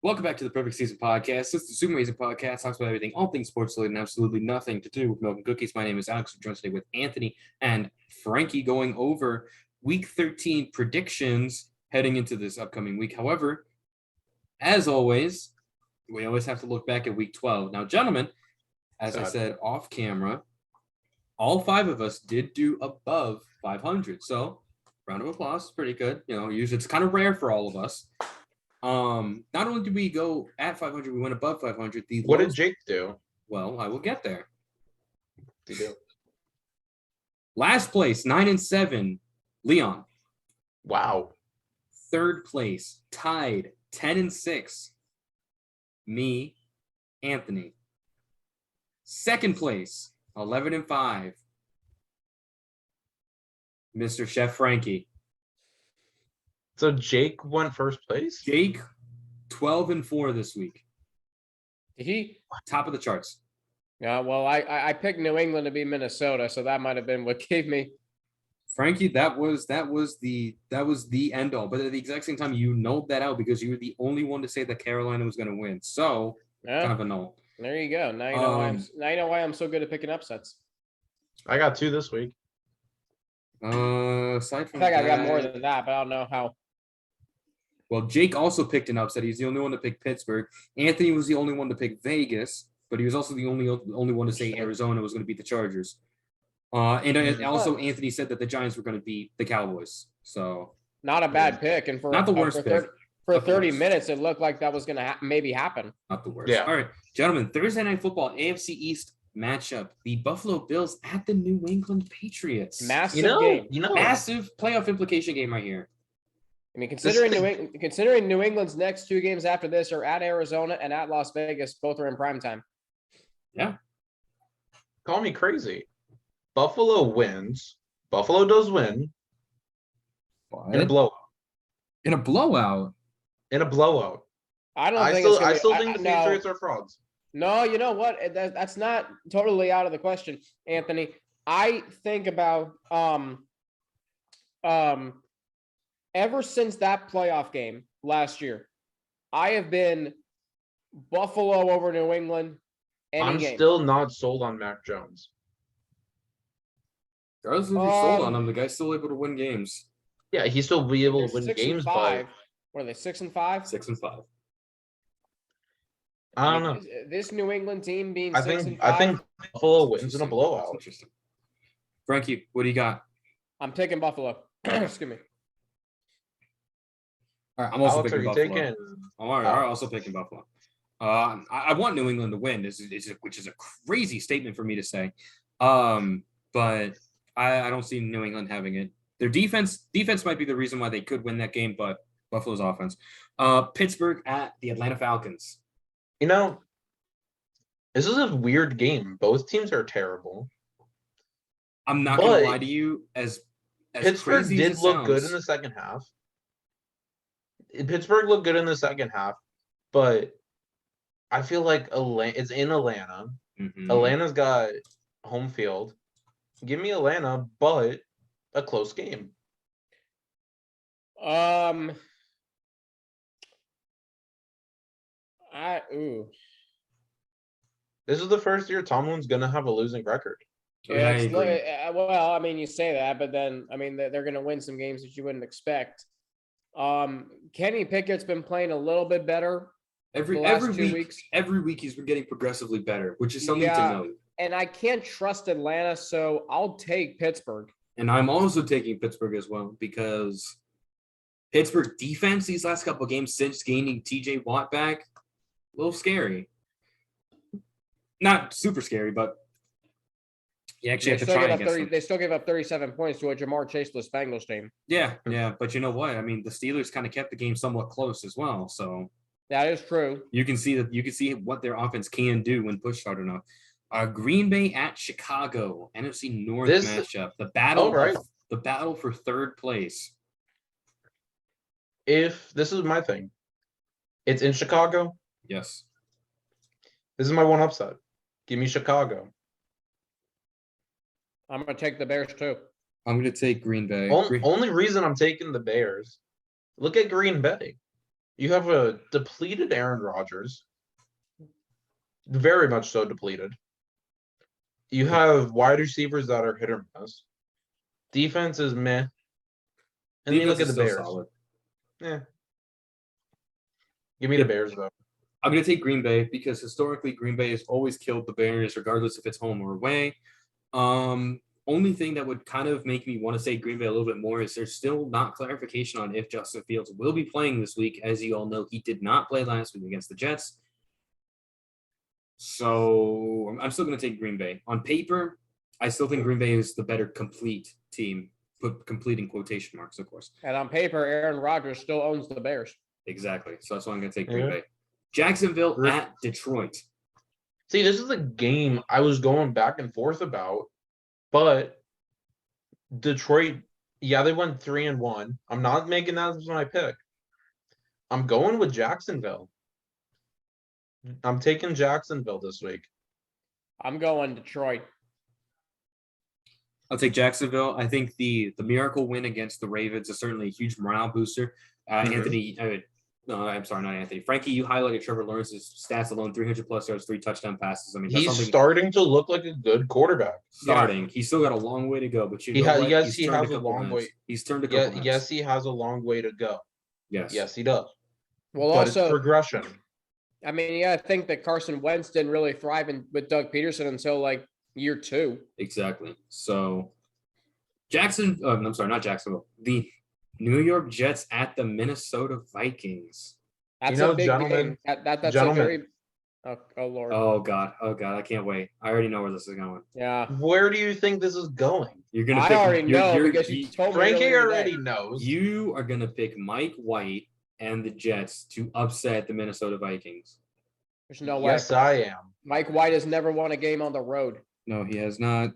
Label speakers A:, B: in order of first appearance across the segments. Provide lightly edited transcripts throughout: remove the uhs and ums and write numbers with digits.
A: Welcome back to the Perfect Season Podcast. This is the Super Amazing Podcast. Talks about everything, all things sports related, and absolutely nothing to do with milk and cookies. My name is Alex. I'm joined today with Anthony and Frankie, going over Week 13 predictions heading into this upcoming week. However, as always, we always have to look back at Week 12. Now, gentlemen, as I said off camera, all five of us did do above 500. So, round of applause, pretty good. You know, usually it's kind of rare for all of us. Not only did we go at 500, we went above 500.
B: What did Jake do?
A: Well, I will get there.
B: Did you do?
A: Last place, 9-7, Leon.
B: Wow.
A: Third place, tied, 10-6, me, Anthony. Second place, 11-5, Mr. Chef Frankie.
B: So Jake went first place?
A: Jake, 12-4 this week.
C: Did he?
A: Top of the charts.
C: Yeah, well, I picked New England to be Minnesota, so that might have been what gave me.
A: Frankie, that was the end all. But at the exact same time, you nulled that out because you were the only one to say that Carolina was going to win. So kind of a null.
C: There you go. Now you know why I'm so good at picking upsets.
B: I got 2 this week.
A: Aside
C: I
A: from
C: think I got
A: that-
C: more than that, but I don't know how.
A: Well, Jake also picked an upset. He's the only one to pick Pittsburgh. Anthony was the only one to pick Vegas, but he was also the only one to say Arizona was going to beat the Chargers. And also Anthony said that the Giants were going to beat the Cowboys. So
C: Not a bad pick, and for
A: not the worst pick.
C: For
A: Of
C: 30
A: course.
C: minutes, it looked like that was going to maybe happen.
A: Not the worst.
B: Yeah.
A: All right, gentlemen. Thursday Night Football, AFC East matchup: the Buffalo Bills at the New England Patriots.
C: Massive game.
A: Massive playoff implication game right here.
C: I mean, considering New England's next 2 games after this are at Arizona and at Las Vegas, both are in prime time.
A: Yeah.
B: Call me crazy. Buffalo wins. Buffalo does win. In a blowout.
A: In a blowout.
B: In a blowout.
C: I don't
B: I
C: think
B: still think the Patriots are frauds.
C: No, you know what? That's not totally out of the question, Anthony. I think about ever since that playoff game last year, I have been Buffalo over New England.
B: I'm still not sold on Mac Jones.
A: Regardless if you're sold on him, the guy's still able to win games.
B: Yeah, he's still be able
C: They're
B: to win
C: 6
B: games,
C: and 5.
B: but
C: What are they, 6-5?
A: 6-5.
B: I don't know.
C: This New England team being
B: I
C: 6-5.
B: think Buffalo wins in a blowout.
A: Interesting. Frankie, what do you got?
C: I'm taking Buffalo. Excuse me.
A: All right, I'm also
B: Alex, are
A: picking
B: you
A: Buffalo.
B: taking?
A: I'm also picking Buffalo. I want New England to win. Which is a crazy statement for me to say. But I don't see New England having it. Their defense might be the reason why they could win that game, but Buffalo's offense. Pittsburgh at the Atlanta Falcons.
B: You know, this is a weird game. Both teams are terrible.
A: I'm not gonna lie to you. As
B: Pittsburgh
A: crazy
B: did
A: as it
B: look good
A: sounds-
B: in the second half. Pittsburgh looked good in the second half, but I feel like it's in Atlanta.
A: Mhm.
B: Atlanta's got home field. Give me Atlanta, but a close game. This is the first year Tomlin's gonna have a losing record.
A: Yeah, I
C: it's
A: agree.
C: well, I mean, you say that, but then I mean they're going to win some games that you wouldn't expect. Kenny Pickett's been playing a little bit better
A: Every week he's been getting progressively better, which is something to note.
C: And I can't trust Atlanta, so I'll take Pittsburgh.
A: And I'm also taking Pittsburgh as well because Pittsburgh defense these last couple of games since gaining TJ Watt back, a little scary. Not super scary, but you actually have to try against them.
C: They still gave up 37 points to a Jamar Chaseless Bengals team.
A: Yeah, but you know what? I mean, the Steelers kind of kept the game somewhat close as well, so
C: that is true.
A: you can see what their offense can do when pushed hard enough. Green Bay at Chicago, NFC North matchup. The battle for third place.
B: If this is my thing, it's in Chicago.
A: Yes.
B: This is my one upset. Give me Chicago.
C: I'm going to take the Bears too.
A: I'm going to take Green Bay.
B: Only reason I'm taking the Bears, look at Green Bay. You have a depleted Aaron Rodgers, very much so depleted. You have wide receivers that are hit or miss. Defense is meh. And you
A: Defense
B: look at
A: is
B: the
A: still
B: Bears.
A: solid.
B: Yeah. Give me
A: Yeah.
B: the Bears though.
A: I'm going to take Green Bay because historically Green Bay has always killed the Bears, regardless if it's home or away. Only thing that would kind of make me want to say Green Bay a little bit more is there's still not clarification on if Justin Fields will be playing this week. As you all know, he did not play last week against the Jets. So I'm still going to take Green Bay. On paper, I still think Green Bay is the better complete team. Put complete in quotation marks, of course.
C: And on paper, Aaron Rodgers still owns the Bears.
A: Exactly. So that's why I'm going to take Green
B: Yeah.
A: Bay. Jacksonville at Detroit.
B: See, this is a game I was going back and forth about, but Detroit, yeah, they went 3-1. I'm not making that as my pick. I'm going with Jacksonville. I'm taking Jacksonville this week.
C: I'm going Detroit.
A: I'll take Jacksonville. I think the miracle win against the Ravens is certainly a huge morale booster. Anthony, no, I'm sorry, not Anthony. Frankie, you highlighted Trevor Lawrence's stats alone: 300 plus yards, 3 touchdown passes. I mean, that's
B: He's
A: something
B: starting to look like a good quarterback.
A: starting. He's still got a long way to go, but you
B: He
A: know
B: has,
A: what?
B: yes,
A: He's
B: he
A: turned
B: has a
A: couple
B: long
A: heads.
B: way.
A: He's turned a
B: Yeah,
A: couple heads.
B: yes, he has a long way to go.
A: Yes.
B: Yes, he does.
C: Well,
B: But
C: also,
B: it's progression.
C: I mean, yeah, I think that Carson Wentz didn't really thrive with Doug Peterson until like year 2.
A: Exactly. So I'm sorry, not Jacksonville. The New York Jets at the Minnesota Vikings.
C: That's
B: know,
C: a big
B: gentlemen-
C: game. That's
B: gentlemen.
C: a very. Oh Lord.
A: Oh God, I can't wait. I already know where this is going.
C: Yeah.
B: Where do you think this is going?
A: You're gonna.
C: I
A: pick,
C: already
A: you're,
C: know
A: you're,
C: because you told me.
B: Frankie
C: earlier
B: already
C: today.
B: knows.
A: You are gonna pick Mike White and the Jets to upset the Minnesota Vikings.
C: There's no way.
B: Yes, I am.
C: Mike White has never won a game on the road.
A: No, he has not.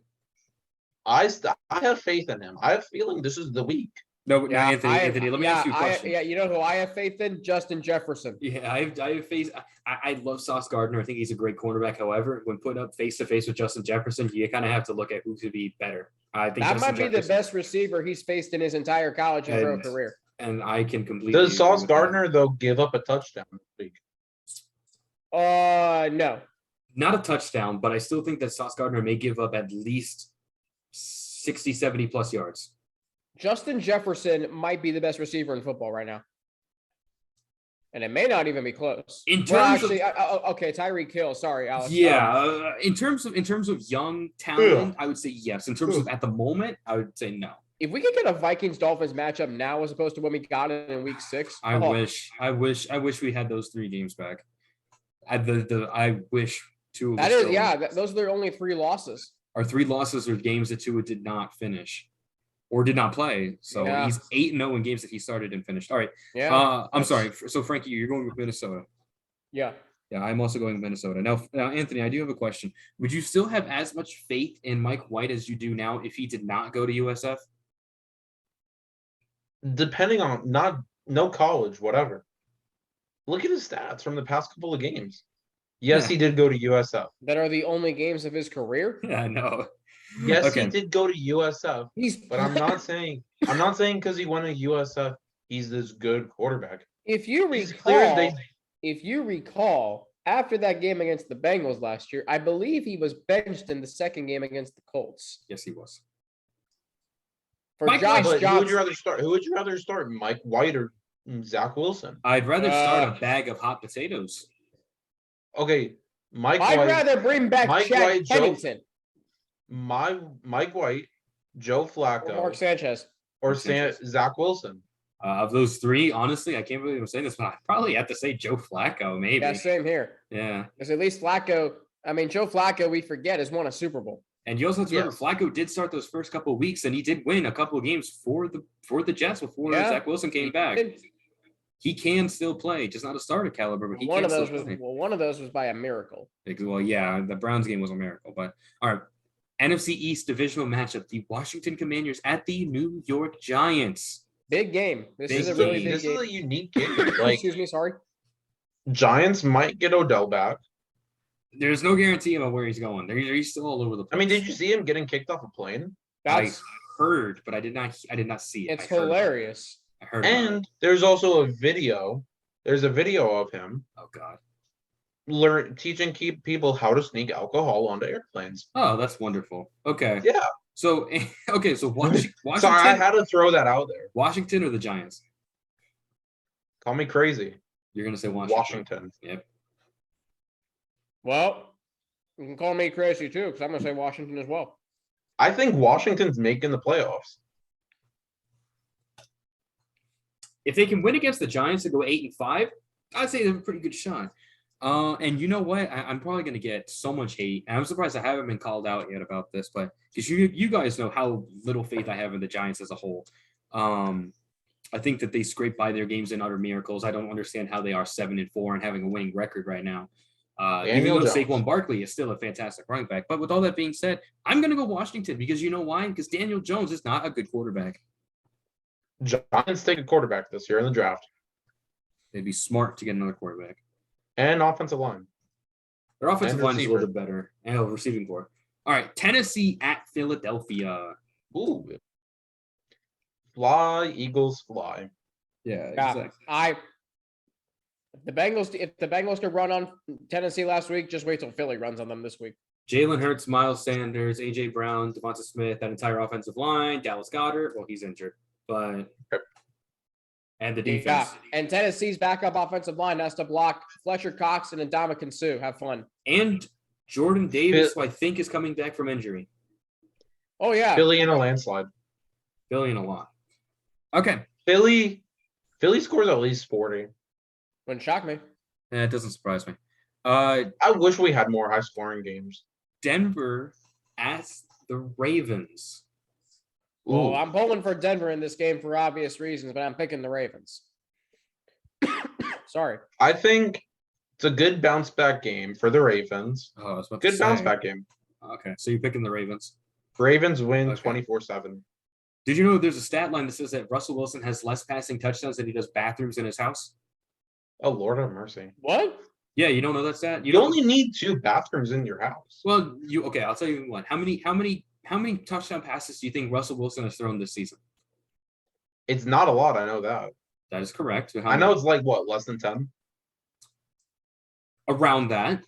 B: I have faith in him. I have a feeling this is the week.
A: No,
C: Yeah,
A: Anthony. Let me ask you a question.
C: You know who I have faith in? Justin Jefferson.
A: Yeah, I have faith. I love Sauce Gardner. I think he's a great cornerback. However, when put up face to face with Justin Jefferson, you kind of have to look at who could be better. I think
C: That
A: Justin
C: might be the best receiver he's faced in his entire college and pro
A: And-
C: career.
A: and I can completely.
B: Does
A: agree
B: Sauce
A: with that.
B: Gardner, though, give up a touchdown this week?
C: No.
A: Not a touchdown, but I still think that Sauce Gardner may give up at least 60, 70 plus yards.
C: Justin Jefferson might be the best receiver in football right now. And it may not even be close.
A: In terms
C: well,
A: of-
C: actually, okay, Tyreek Hill. Sorry, Alex.
A: Yeah, in terms of young talent, I would say yes. In terms of at the moment, I would say no.
C: If we could get a Vikings Dolphins matchup now as opposed to when we got it in week 6,
A: I wish we had those 3 games back. I wish Tua.
C: That is, those are their only 3 losses.
A: Our 3 losses are games that Tua did not finish or did not play. So
C: Yeah.
A: he's 8-0 in games that he started and finished. All right.
C: Yeah.
A: I'm sorry. So Frankie, you're going with Minnesota.
C: Yeah.
A: Yeah, I'm also going with Minnesota. Now, Anthony, I do have a question. Would you still have as much faith in Mike White as you do now if he did not go to USF?
B: Depending on no college, whatever. Look at his stats from the past couple of games. Yes,
A: Yeah.
B: he did go to USF.
C: That are the only games of his career.
A: Yeah, no.
B: Yes,
A: Okay.
B: he did go to USF. But I'm not saying because he went to USF, he's this good quarterback.
C: If you
B: He's clear
C: recall, after that game against the Bengals last year, I believe he was benched in the second game against the Colts
A: Yes, he was.
C: for
A: Mike
C: Josh
B: But who would you
C: Johnson.
B: rather start? Who would you rather start, Mike White or Zach Wilson?
A: I'd rather start a bag of hot potatoes.
B: Okay, Mike
C: I'd
B: White.
C: rather bring back
B: Mike
C: Chad
B: White, Joe
C: Pennington
B: Mike White, Joe
C: or
B: Flacco,
C: Mark Sanchez.
B: or
A: Mark Sanchez.
B: Zach Wilson.
A: Of those 3, honestly, I can't believe I'm saying this, but I'd probably have to say Joe Flacco, maybe.
C: Yeah, same here.
A: Yeah.
C: Because at least Flacco, Joe Flacco, we forget, has won a Super Bowl.
A: And you also have to remember,
B: Yes.
A: Flacco did start those first couple of weeks, and he did win a couple of games for the Jets before
C: Yeah.
A: Zach Wilson came back. He can still play, just not a starter caliber, but he
C: One
A: can
C: of those
A: still
C: was
A: play.
C: one of those was by a miracle.
A: Well, yeah, the Browns game was a miracle, but all right. NFC East divisional matchup: the Washington Commanders at the New York Giants.
C: Big game. This
A: Big
C: is a
A: game.
C: really big
B: This
C: game.
B: is a unique game. Like,
C: Excuse me, sorry.
B: Giants might get Odell back.
A: There's no guarantee about where he's going. He's still all over the place.
B: I mean, did you see him getting kicked off a plane?
C: That's
A: I heard, but I did not see it.
C: it's
A: I heard about it.
C: hilarious.
A: I heard about it.
B: And there's also a video There's a video of him
A: Oh God.
B: teaching people how to sneak alcohol onto airplanes.
A: Oh, that's wonderful. Okay.
B: Yeah.
A: So okay, so Washington.
B: Sorry, I had to throw that out there.
A: Washington or the Giants?
B: Call me crazy.
A: You're gonna say Washington.
B: Washington.
A: Yep.
C: Well, you can call me crazy too, because I'm gonna say Washington as well.
B: I think Washington's making the playoffs.
A: If they can win against the Giants and go 8-5, I'd say they have a pretty good shot. And you know what? I'm probably going to get so much hate. And I'm surprised I haven't been called out yet about this, but because you guys know how little faith I have in the Giants as a whole. I think that they scrape by their games in utter miracles. I don't understand how they are 7-4 and having a winning record right now. Even though Saquon Barkley is still a fantastic running back. But with all that being said, I'm going to go Washington because you know why? Because Daniel Jones is not a good quarterback.
B: Giants take a quarterback this year in the draft.
A: They'd be smart to get another quarterback.
B: And offensive line.
A: Their offensive line is a little bit better. And receiving core. All right, Tennessee at Philadelphia.
B: Ooh. Fly, Eagles, fly.
A: Yeah,
C: exactly. If the Bengals could run on Tennessee last week, just wait till Philly runs on them this week.
A: Jalen Hurts, Miles Sanders, A.J. Brown, Devonta Smith, that entire offensive line, Dallas Goedert. Well, he's injured, but and the defense.
C: Yeah. And Tennessee's backup offensive line has to block Fletcher Cox and Ndamukong Suh. Have fun.
A: And Jordan Davis, who I think is coming back from injury.
C: Oh yeah,
B: Philly in a landslide.
A: Philly in a lot. Okay.
B: Philly scores at least 40.
C: Wouldn't shock me.
A: Yeah, it doesn't surprise me.
B: I wish we had more high-scoring games.
A: Denver at the Ravens.
C: Well, I'm pulling for Denver in this game for obvious reasons, but I'm picking the Ravens. Sorry.
B: I think it's a good bounce back game for the Ravens.
A: Oh, I was about
B: good
A: to
B: bounce
A: say.
B: back game.
A: Okay, so you're picking the Ravens.
B: Ravens win
A: Okay.
B: 24-7.
A: Did you know there's a stat line that says that Russell Wilson has less passing touchdowns than he does bathrooms in his house?
B: Oh, Lord have mercy.
C: What?
A: Yeah, you don't know that stat?
B: You only need 2 bathrooms in your house.
A: Well, okay, I'll tell you what. How many touchdown passes do you think Russell Wilson has thrown this season?
B: It's not a lot, I know that.
A: That is correct.
B: I know it's like what, less than 10?
A: Around that.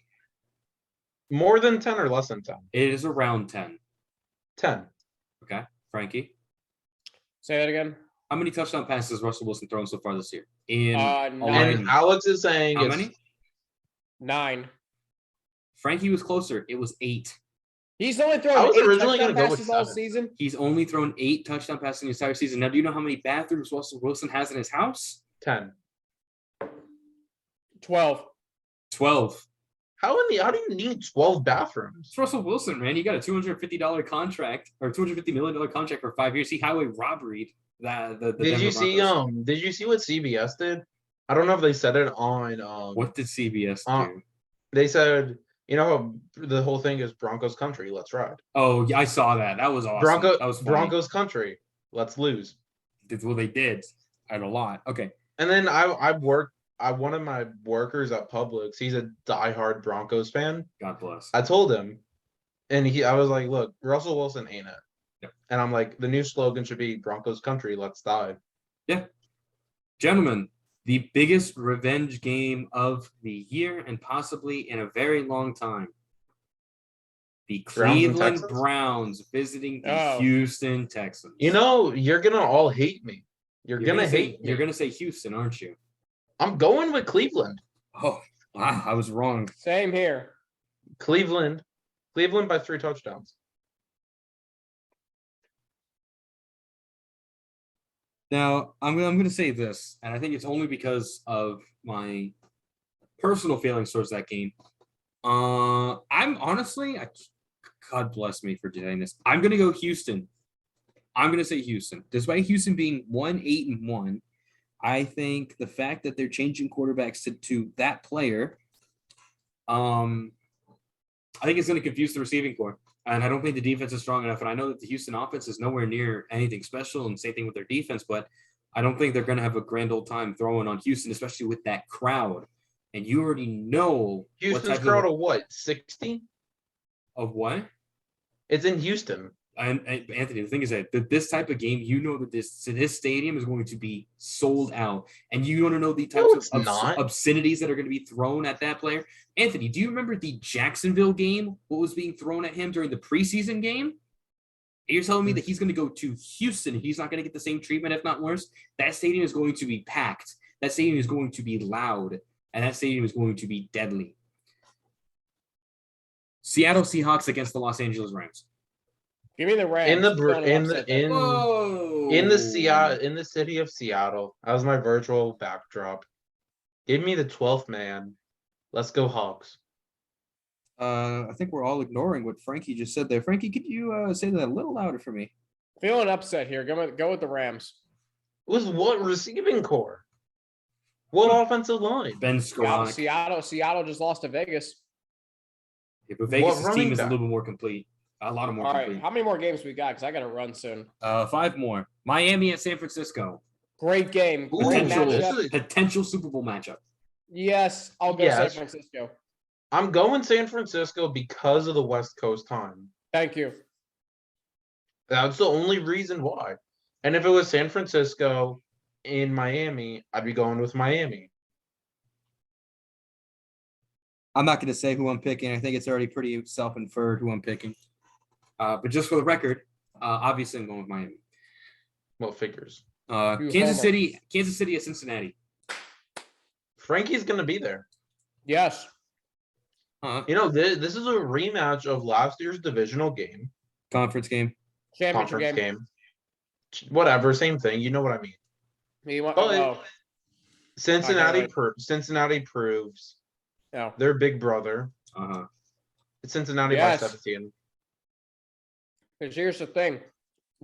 B: More than 10 or less than 10?
A: It is around 10.
B: 10.
A: Okay. Frankie?
C: Say that again.
A: How many touchdown passes has Russell Wilson thrown so far this year? In
C: 9.
B: And Alex is saying
A: how many?
C: 9.
A: Frankie was closer. It was 8.
C: He's only
B: I
C: thrown
B: was
C: 8
B: originally
C: touchdown
B: gonna go with
C: passes all
B: 7.
C: season.
A: He's only thrown 8 touchdown passes in the entire season. Now, do you know how many bathrooms Russell Wilson has in his house?
B: 10.
C: 12.
A: 12.
B: How do you need 12 bathrooms?
A: It's Russell Wilson, man. You got a $250 contract or $250 million contract for 5 years. He highway robbery the
B: Did you
A: Denver
B: see
A: Broncos.
B: did you see what CBS did? I don't know if they said it on
A: What did CBS do?
B: They said, you know, the whole thing is Broncos country, let's ride.
A: Oh, yeah, I saw that. That was awesome. That was funny.
B: Broncos country, let's lose.
A: Well, they did. And a lot. Okay.
B: And then one of my workers at Publix, he's a diehard Broncos fan.
A: God bless.
B: I told him, and I was like, look, Russell Wilson ain't it.
A: Yep.
B: And I'm like, the new slogan should be Broncos country, let's die.
A: Yeah. Gentlemen, the biggest revenge game of the year and possibly in a very long time. The Cleveland Browns visiting the Houston Texans.
B: You know, you're going to all hate me. You're going to hate me.
A: You're going to say Houston, aren't you?
B: I'm going with Cleveland.
A: Oh, wow, I was wrong.
C: Same here.
B: Cleveland by 3 touchdowns.
A: Now, I'm going to say this, and I think it's only because of my personal feelings towards that game. I'm honestly, God bless me for doing this. I'm going to go Houston. I'm going to say Houston. Despite Houston being 1-8-1, I think the fact that they're changing quarterbacks to that player, I think it's going to confuse the receiving corps. And I don't think the defense is strong enough. And I know that the Houston offense is nowhere near anything special, and same thing with their defense, but I don't think they're going to have a grand old time throwing on Houston, especially with that crowd. And you already know
B: Houston's crowd of what, 60?
A: Of what?
B: It's in Houston.
A: And Anthony, the thing is that this type of game, you know that this stadium is going to be sold out, and you want to know the types
B: No,
A: of
B: it's not.
A: obscenities that are going to be thrown at that player. Anthony, do you remember the Jacksonville game? What was being thrown at him during the preseason game? And you're telling me that he's going to go to Houston, he's not going to get the same treatment, if not worse? That stadium is going to be packed. That stadium is going to be loud, and that stadium is going to be deadly. Seattle Seahawks against the Los Angeles Rams.
C: Give me the Rams.
B: In the city of Seattle, as my virtual backdrop. Give me the 12th man. Let's go Hawks.
A: I think we're all ignoring what Frankie just said there. Frankie, could you say that a little louder for me?
C: Feeling upset here. Go with the Rams.
B: With what receiving core? What offensive line?
A: Ben Skoranek.
C: Seattle just lost to Vegas.
A: Yeah, but Vegas' team is a
B: back?
A: little bit more complete. A lot more
C: All
A: complete.
C: right, how many more games we got? Because I got to run soon.
A: 5 more. Miami at San Francisco.
C: Great game. Great matchup.
A: Potential Super Bowl matchup.
C: Yes, I'll go San Francisco.
B: I'm going San Francisco because of the West Coast time.
C: Thank you.
B: That's the only reason why. And if it was San Francisco in Miami, I'd be going with Miami.
A: I'm not going to say who I'm picking. I think it's already pretty self-inferred who I'm picking. But just for the record, obviously I'm going with Miami.
B: Well, figures.
A: Kansas City at Cincinnati.
B: Frankie's going to be there.
C: Yes.
B: You know, this is a rematch of last year's divisional game.
A: Conference game.
C: Championship game.
B: Whatever, same thing. You know what I mean. Cincinnati proves their big brother. Cincinnati by 17.
C: Because here's the thing.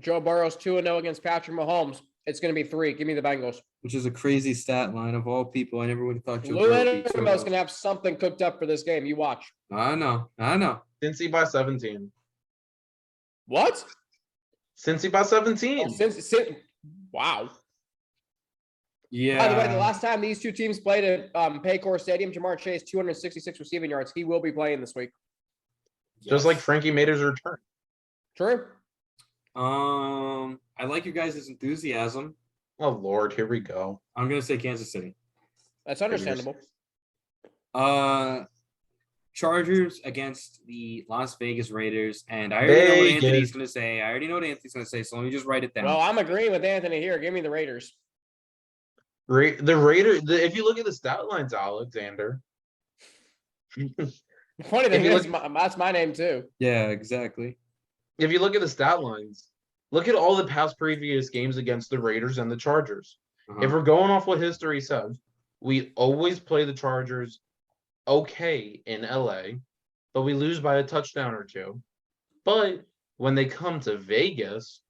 C: Joe Burrow's 2-0 against Patrick Mahomes. It's going to be 3. Give me the Bengals.
A: Which is a crazy stat line of all people. I never would have thought Joe
C: Lou Anarumo's going to have something cooked up for this game. You watch.
A: I know.
B: Cincy by 17.
C: What?
B: Cincy by 17.
C: Wow.
A: Yeah.
C: By the way, the last time these two teams played at Paycor Stadium, Jamar Chase 266 receiving yards. He will be playing this week.
B: Just like Frankie made his return.
C: True.
A: I like your guys' enthusiasm.
B: Oh Lord, here we go.
A: I'm gonna say Kansas City.
C: That's understandable.
A: Chargers against the Las Vegas Raiders, and I already know what Anthony's gonna say. So let me just write it down.
C: Well, I'm agreeing with Anthony here. Give me the Raiders.
B: The Raiders. If you look at the stat lines, Alexander.
C: The funny thing is, that's my name too.
A: Yeah, exactly.
B: If you look at the stat lines, look at all the past previous games against the Raiders and the Chargers. If we're going off what history says, we always play the Chargers okay in LA, but we lose by a touchdown or two. But when they come to Vegas,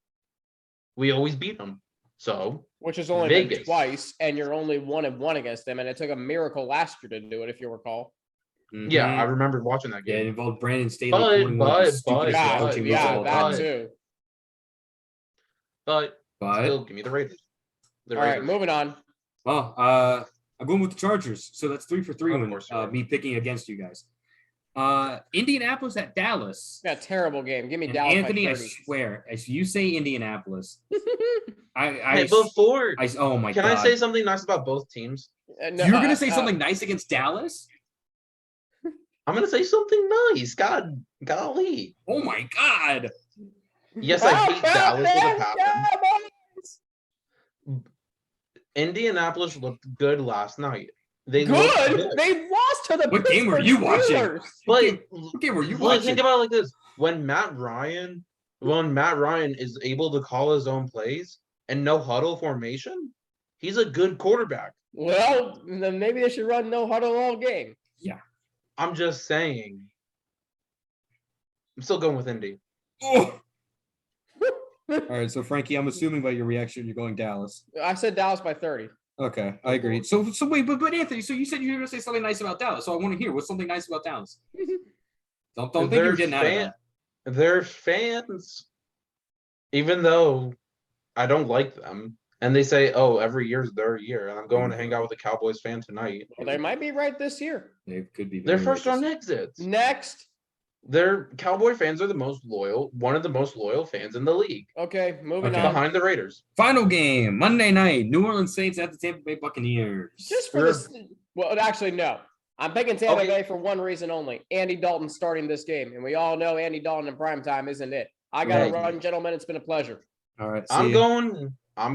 B: we always beat them. So,
C: which is only been twice, and you're only 1-1 against them, and it took a miracle last year to do it, if you recall.
B: Yeah, I remember watching that game.
A: Yeah, it involved Brandon Staley. But
B: still, give me the Raiders.
C: All right, moving on.
A: Well, I'm going with the Chargers, so that's 3 for 3 when me picking against you guys. Indianapolis at Dallas.
C: Yeah, terrible game. Give me Dallas.
A: Anthony, I swear, as you say Indianapolis, oh my God.
B: Can I say something nice about both teams?
A: No, you're gonna say something nice against Dallas?
B: I'm gonna say something nice. Golly.
A: Oh my God.
B: Yes, I hate Dallas with a passion. Indianapolis looked good last night. They lost
C: to the.
A: What game were you watching?
B: What
A: game were you watching?
B: Think about it like this: when Matt Ryan is able to call his own plays and no huddle formation, he's a good quarterback.
C: Well, then maybe they should run no huddle all game.
A: Yeah,
B: I'm just saying. I'm still going with Indy.
A: Oh. All right, so Frankie, I'm assuming by your reaction, you're going Dallas.
C: I said Dallas by 30.
A: Okay, I agree. So wait, but Anthony, so you said you were gonna say something nice about Dallas. So I want to hear what's something nice about Dallas. Don't think you're getting out of that.
B: They're fans, even though I don't like them, and they say, "Oh, every year's their year," and I'm going to hang out with a Cowboys fan tonight.
C: Well, they might be right this year.
A: They could be.
B: Their first round exits.
C: Next,
B: Their Cowboy fans are the most loyal, one of the most loyal fans in the league,
C: Okay, moving
A: Okay.
C: on.
B: behind the Raiders.
A: Final game, Monday night, New Orleans Saints at the Tampa Bay Buccaneers.
C: Just for this. Well, actually, no. I'm picking Tampa
B: Okay.
C: Bay for one reason only. Andy Dalton starting this game. And we all know Andy Dalton in prime time isn't it. I got to
B: Right.
C: run, gentlemen. It's been a pleasure.
A: All right.
B: I'm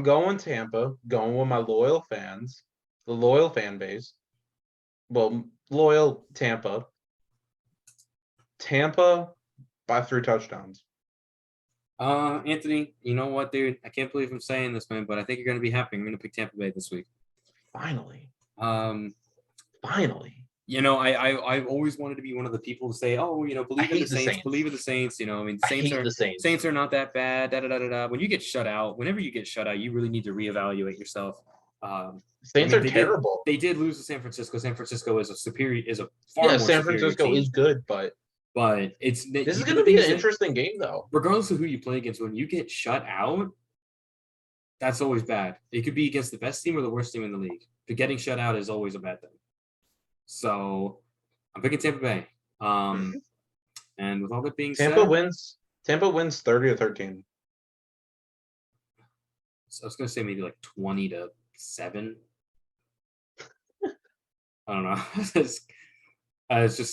B: going Tampa, going with my loyal fans, the loyal fan base. Well, loyal Tampa. Tampa by 3 touchdowns.
A: Anthony, you know what, dude? I can't believe I'm saying this, man, but I think you're going to be happy. I'm going to pick Tampa Bay this week.
B: Finally.
A: Finally. You know, I've always wanted to be one of the people to say, oh, you know, believe in the Saints, believe in the Saints. You know, I mean, the Saints are not that bad. Da, da, da, da, da. When you get shut out, whenever you get shut out, you really need to reevaluate yourself.
B: Saints are terrible.
A: They did lose to San Francisco. San Francisco is a far more
B: San Francisco
A: team.
B: Is good, but
A: this
B: is going to be an interesting game, though.
A: Regardless of who you play against, when you get shut out, that's always bad. It could be against the best team or the worst team in the league. But getting shut out is always a bad thing. So I'm picking Tampa Bay. And with all that being said,
B: Tampa wins 30-13.
A: So I was gonna say maybe like 20-7. I don't know. I just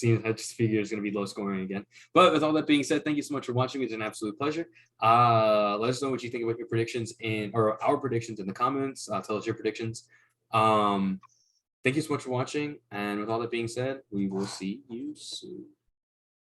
A: figured it's going to be low scoring again. But with all that being said, thank you so much for watching. It's an absolute pleasure. Let us know what you think about your predictions or our predictions in the comments. Tell us your predictions. Thank you so much for watching. And with all that being said, we will see you soon.